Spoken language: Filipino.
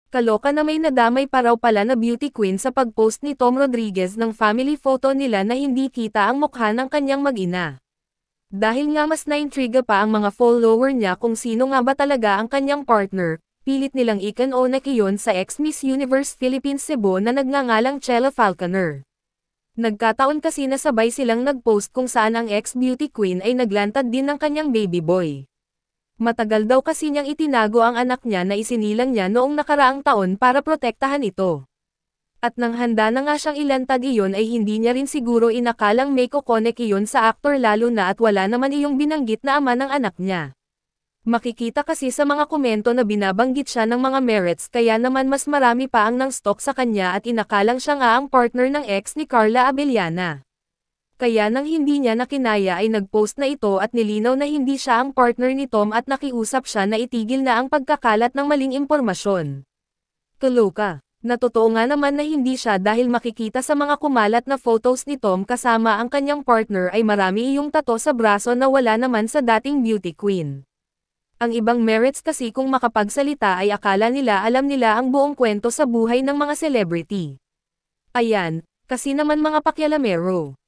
Kaloka na may nadamay pa raw pala na beauty queen sa pag-post ni Tom Rodriguez ng family photo nila na hindi kita ang mukha ng kanyang mag-ina. Dahil nga mas naintriga pa ang mga follower niya kung sino nga ba talaga ang kanyang partner, pilit nilang ikan-onak iyon sa ex-Miss Universe Philippines Cebu na nagngangalang Chela Falconer. Nagkataon kasi na sabay silang nag-post kung saan ang ex-beauty queen ay naglantad din ng kanyang baby boy. Matagal daw kasi niyang itinago ang anak niya na isinilang niya noong nakaraang taon para protektahan ito. At nang handa na nga siyang ilantad iyon ay hindi niya rin siguro inakalang may kokonek iyon sa aktor lalo na at wala naman iyong binanggit na ama ng anak niya. Makikita kasi sa mga komento na binabanggit siya ng mga merits kaya naman mas marami pa ang nang stalk sa kanya at inakalang siya nga ang partner ng ex ni Carla Abellana. Kaya nang hindi niya nakinaya ay nagpost na ito at nilinaw na hindi siya ang partner ni Tom at nakiusap siya na itigil na ang pagkakalat ng maling impormasyon. Kaloka, na totoo nga naman na hindi siya dahil makikita sa mga kumalat na photos ni Tom kasama ang kanyang partner ay marami iyong tato sa braso na wala naman sa dating beauty queen. Ang ibang merits kasi kung makapagsalita ay akala nila alam nila ang buong kwento sa buhay ng mga celebrity. Ayan, kasi naman mga pakyalamero.